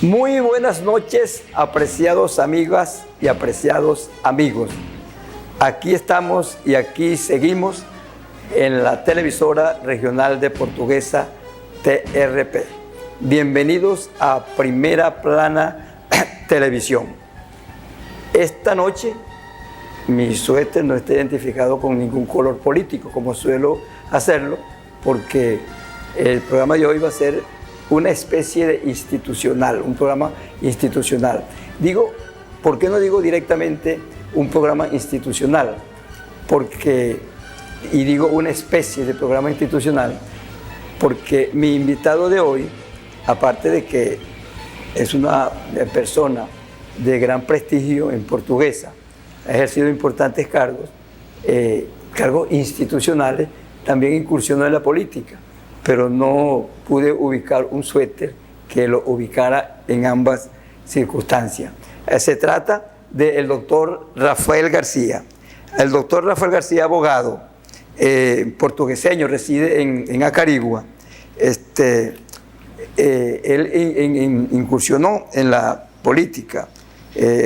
Muy buenas noches, apreciados amigas y apreciados amigos. Aquí estamos y aquí seguimos en la televisora regional de Portuguesa TRP. Bienvenidos a Primera Plana Televisión. Esta noche mi suéter no está identificado con ningún color político, como suelo hacerlo, porque el programa de hoy va a ser una especie de institucional, un programa institucional. Digo, ¿por qué no digo directamente un programa institucional? Y digo una especie de programa institucional, porque mi invitado de hoy, aparte de que es una persona de gran prestigio en Portuguesa, ha ejercido importantes cargos institucionales, también incursionó en la política, pero no pude ubicar un suéter que lo ubicara en ambas circunstancias. Se trata del doctor Rafael García. El doctor Rafael García, abogado, portugueseño, reside en Acarigua. Él incursionó en la política.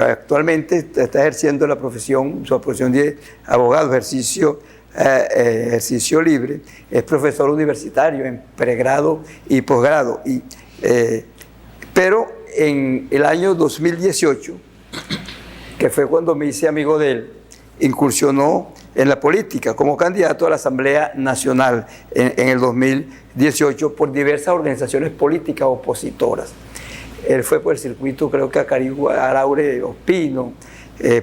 Actualmente está ejerciendo la profesión, su profesión de abogado, ejercicio libre. Es profesor universitario en pregrado y posgrado. Pero en el año 2018, que fue cuando me hice amigo de él, incursionó en la política como candidato a la Asamblea Nacional en el 2018 por diversas organizaciones políticas opositoras. Él fue por el circuito, creo que Acarigua, Araure, Ospino,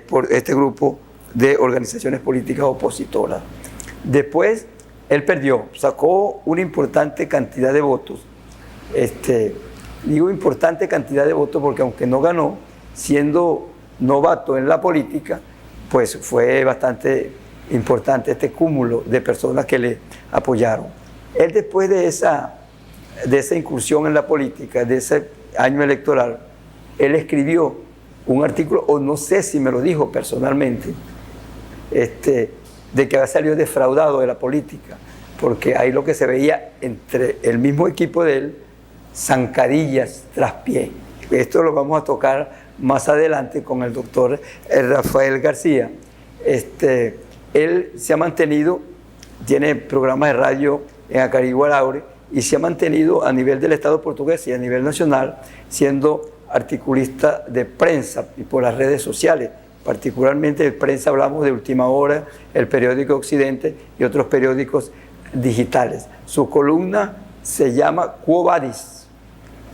por este grupo de organizaciones políticas opositoras. Después él perdió, sacó una importante cantidad de votos. Digo importante cantidad de votos porque aunque no ganó, siendo novato en la política, pues fue bastante importante este cúmulo de personas que le apoyaron. Él, después de esa incursión en la política, de ese año electoral, él escribió un artículo, o no sé si me lo dijo personalmente, de que había salido defraudado de la política, porque ahí lo que se veía entre el mismo equipo de él, zancadillas tras pie. Esto lo vamos a tocar más adelante con el doctor Rafael García. Él se ha mantenido, tiene programas de radio en Acarigua, Araure, y se ha mantenido a nivel del Estado portugués y a nivel nacional, siendo articulista de prensa y por las redes sociales. Particularmente de prensa hablamos de Última Hora, el periódico Occidente y otros periódicos digitales. Su columna se llama Quo Vadis.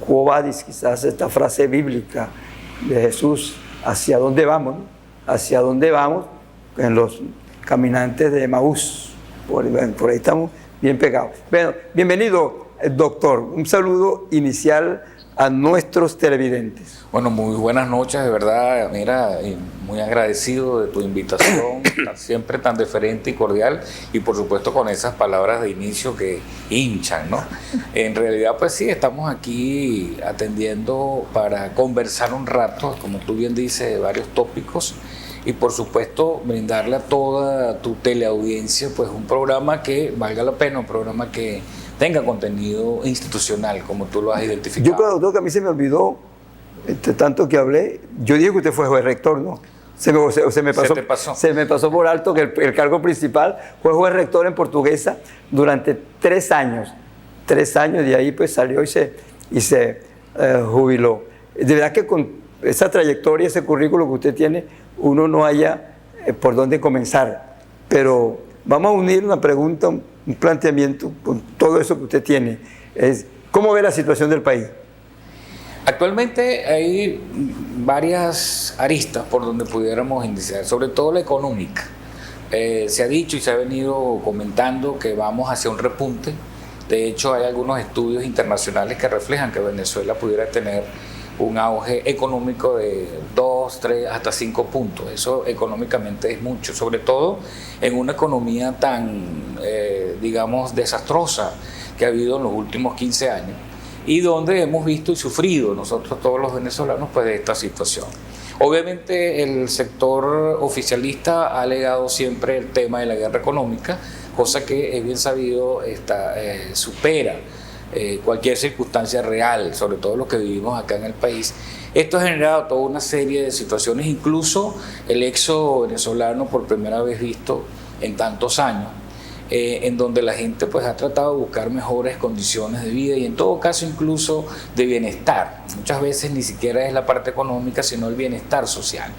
Quo Vadis, quizás esta frase bíblica de Jesús, ¿hacia dónde vamos? ¿Hacia dónde vamos? En los caminantes de Emaús. Por ahí estamos bien pegados. Bueno, bienvenido, doctor. Un saludo inicial a nuestros televidentes. Bueno, muy buenas noches, de verdad, mira, muy agradecido de tu invitación, siempre tan deferente y cordial, y por supuesto con esas palabras de inicio que hinchan, ¿no? En realidad, pues sí, estamos aquí atendiendo para conversar un rato, como tú bien dices, de varios tópicos, y por supuesto brindarle a toda tu teleaudiencia pues un programa que valga la pena, un programa que tenga contenido institucional, como tú lo has identificado. Yo creo, doctor, que a mí se me olvidó, tanto que hablé, yo dije que usted fue juez rector, ¿no? Se me pasó por alto que el cargo principal fue juez rector en Portuguesa durante 3 años. 3 años, de ahí pues salió y se jubiló. De verdad que con esa trayectoria, ese currículo que usted tiene, uno no haya por dónde comenzar. Pero vamos a unir una pregunta, un planteamiento con todo eso que usted tiene. ¿Cómo ve la situación del país? Actualmente hay varias aristas por donde pudiéramos iniciar, sobre todo la económica. Se ha dicho y se ha venido comentando que vamos hacia un repunte. De hecho, hay algunos estudios internacionales que reflejan que Venezuela pudiera tener un auge económico de 2, 3, hasta 5 puntos. Eso económicamente es mucho, sobre todo en una economía tan, digamos, desastrosa que ha habido en los últimos 15 años y donde hemos visto y sufrido nosotros todos los venezolanos pues de esta situación. Obviamente el sector oficialista ha alegado siempre el tema de la guerra económica, cosa que es bien sabido supera cualquier circunstancia real, sobre todo lo que vivimos acá en el país. Esto ha generado toda una serie de situaciones, incluso el éxodo venezolano por primera vez visto en tantos años, en donde la gente pues ha tratado de buscar mejores condiciones de vida y en todo caso incluso de bienestar. Muchas veces ni siquiera es la parte económica, sino el bienestar social.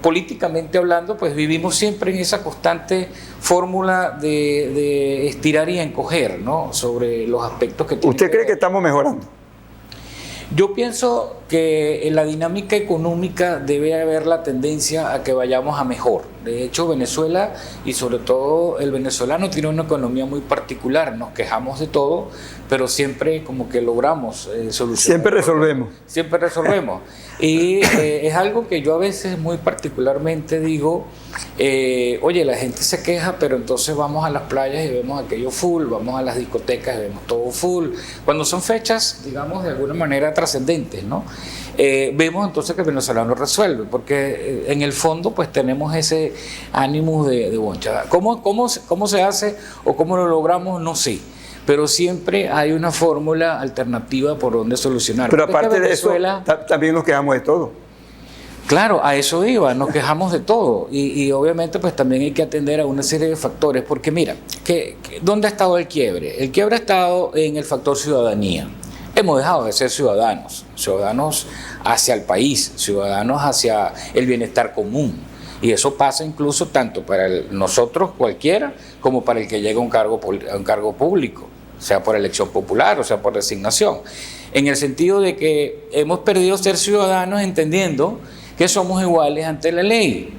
Políticamente hablando, pues vivimos siempre en esa constante fórmula de estirar y encoger, ¿no?, sobre los aspectos que tienen. ¿Usted cree que estamos mejorando? Yo pienso que en la dinámica económica debe haber la tendencia a que vayamos a mejor. De hecho, Venezuela y sobre todo el venezolano tiene una economía muy particular. Nos quejamos de todo, pero siempre como que logramos solucionar. Siempre resolvemos. Siempre resolvemos. Y es algo que yo a veces muy particularmente digo, oye, la gente se queja, pero entonces vamos a las playas y vemos aquello full, vamos a las discotecas y vemos todo full. Cuando son fechas, digamos, de alguna manera trascendentes, ¿no? Vemos entonces que el venezolano resuelve, porque en el fondo pues tenemos ese ánimo de bonchada. ¿Cómo se hace o cómo lo logramos? No sé. Pero siempre hay una fórmula alternativa por donde solucionar. Pero aparte de eso, también nos quejamos de todo. Claro, a eso iba, nos quejamos de todo. Y obviamente pues también hay que atender a una serie de factores, porque mira, ¿dónde ha estado el quiebre? El quiebre ha estado en el factor ciudadanía. Hemos dejado de ser ciudadanos hacia el país, ciudadanos hacia el bienestar común. Y eso pasa incluso tanto para nosotros cualquiera, como para el que llega a un cargo público, sea por elección popular o sea por designación. En el sentido de que hemos perdido ser ciudadanos entendiendo que somos iguales ante la ley.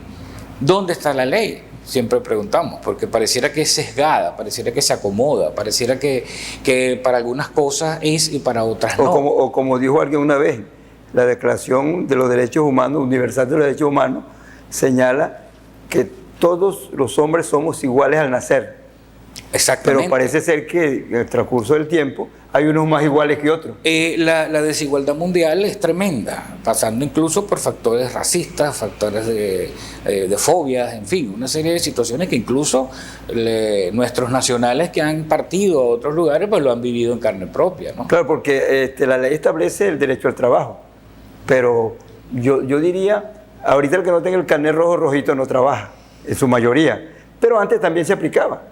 ¿Dónde está la ley? Siempre preguntamos, porque pareciera que es sesgada, pareciera que se acomoda, pareciera que para algunas cosas es y para otras no. O como dijo alguien una vez, la Declaración de los Derechos Humanos, Universal de los Derechos Humanos, señala que todos los hombres somos iguales al nacer. Exactamente. Pero parece ser que en el transcurso del tiempo hay unos más iguales que otros. La desigualdad mundial es tremenda, pasando incluso por factores racistas, factores de fobias, en fin, una serie de situaciones que incluso nuestros nacionales que han partido a otros lugares pues lo han vivido en carne propia, ¿no? Claro, porque la ley establece el derecho al trabajo, pero yo diría, ahorita el que no tenga el carnet rojo rojito no trabaja, en su mayoría, pero antes también se aplicaba.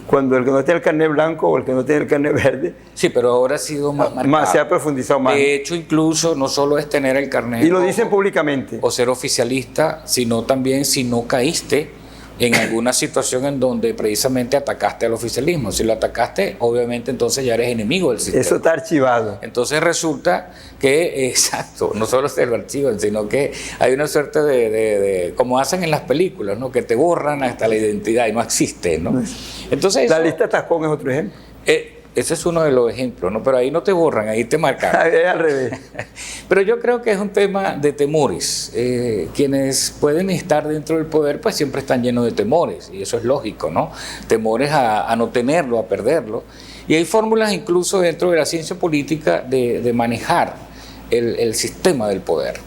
Cuando el que no tiene el carnet blanco o el que no tiene el carnet verde. Sí, pero ahora ha sido más marcado. Se ha profundizado más. De hecho, incluso no solo es tener el carnet. Y lo dicen públicamente. O ser oficialista, sino también si no caíste en alguna situación en donde precisamente atacaste al oficialismo. Si lo atacaste, obviamente entonces ya eres enemigo del sistema. Eso está archivado. Entonces resulta que, exacto, no solo se lo archivan, sino que hay una suerte de como hacen en las películas, ¿no?, que te borran hasta la identidad y no existe, ¿no? Entonces la lista Tascón es otro ejemplo. Ese es uno de los ejemplos, ¿no? Pero ahí no te borran, ahí te marcan. Es al revés. Pero yo creo que es un tema de temores. Quienes pueden estar dentro del poder, pues siempre están llenos de temores, y eso es lógico, ¿no? Temores a no tenerlo, a perderlo. Y hay fórmulas incluso dentro de la ciencia política de manejar el sistema del poder.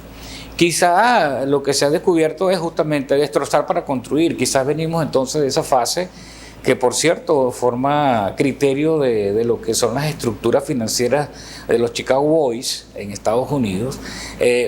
Quizá lo que se ha descubierto es justamente destrozar para construir. Quizás venimos entonces de esa fase que, por cierto, forma criterio de lo que son las estructuras financieras de los Chicago Boys en Estados Unidos,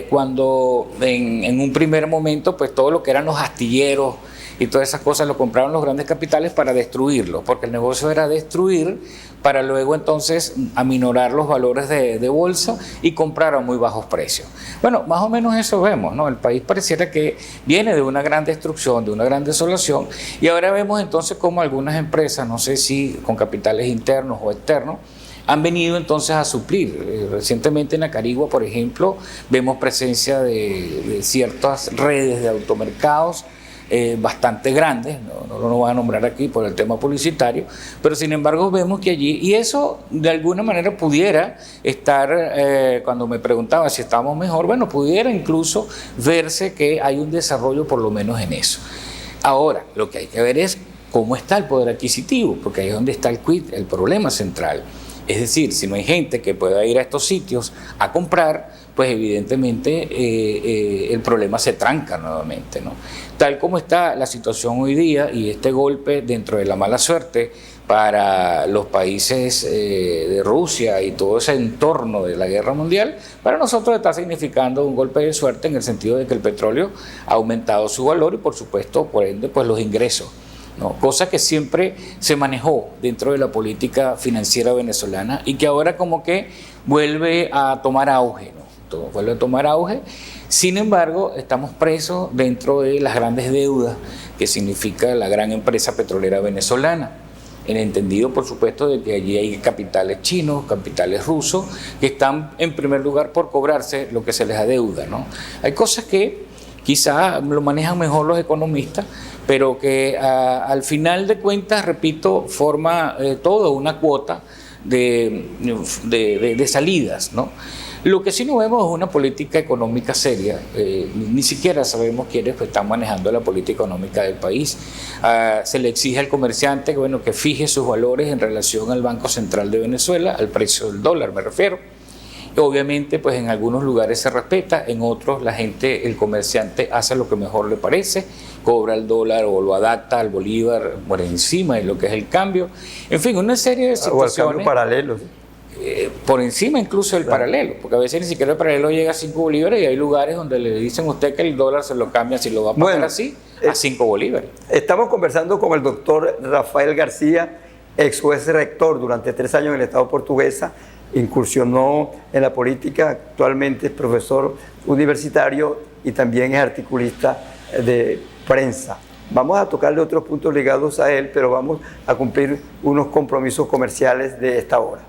cuando en un primer momento pues todo lo que eran los astilleros y todas esas cosas lo compraron los grandes capitales para destruirlos, porque el negocio era destruir para luego entonces aminorar los valores de bolsa y comprar a muy bajos precios. Bueno, más o menos eso vemos, ¿no? El país pareciera que viene de una gran destrucción, de una gran desolación, y ahora vemos entonces cómo algunas empresas, no sé si con capitales internos o externos, han venido entonces a suplir. Recientemente en Acarigua, por ejemplo, vemos presencia de ciertas redes de automercados bastante grandes, no lo voy a nombrar aquí por el tema publicitario, pero sin embargo vemos que allí, y eso de alguna manera pudiera estar, cuando me preguntaba si estábamos mejor, bueno, pudiera incluso verse que hay un desarrollo por lo menos en eso. Ahora, lo que hay que ver es cómo está el poder adquisitivo, porque ahí es donde está el problema central. Es decir, si no hay gente que pueda ir a estos sitios a comprar, pues evidentemente el problema se tranca nuevamente, ¿no? Tal como está la situación hoy día y este golpe dentro de la mala suerte para los países de Rusia y todo ese entorno de la guerra mundial, para nosotros está significando un golpe de suerte en el sentido de que el petróleo ha aumentado su valor y por supuesto, por ende, pues los ingresos, ¿no? Cosa que siempre se manejó dentro de la política financiera venezolana y que ahora como que vuelve a tomar auge, ¿no? Todo vuelve a tomar auge. Sin embargo, estamos presos dentro de las grandes deudas que significa la gran empresa petrolera venezolana, en el entendido, por supuesto, de que allí hay capitales chinos, capitales rusos, que están en primer lugar por cobrarse lo que se les adeuda, ¿no? Hay cosas que quizás lo manejan mejor los economistas, pero que al final de cuentas, repito, forma toda una cuota de salidas, ¿no? Lo que sí no vemos es una política económica seria, ni siquiera sabemos quiénes están manejando la política económica del país. Se le exige al comerciante que fije sus valores en relación al Banco Central de Venezuela, al precio del dólar me refiero. Obviamente, pues en algunos lugares se respeta, en otros la gente, el comerciante hace lo que mejor le parece, cobra el dólar o lo adapta al bolívar por encima de lo que es el cambio. En fin, una serie de situaciones. O al cambio paralelo. Por encima incluso del paralelo, porque a veces ni siquiera el paralelo llega a 5 bolívares y hay lugares donde le dicen a usted que el dólar se lo cambia, si lo va a pagar así, a 5 bolívares. Estamos conversando con el doctor Rafael García, ex juez rector durante 3 años en el Estado Portuguesa, incursionó en la política, actualmente es profesor universitario y también es articulista de prensa. Vamos a tocarle otros puntos ligados a él, pero vamos a cumplir unos compromisos comerciales de esta hora.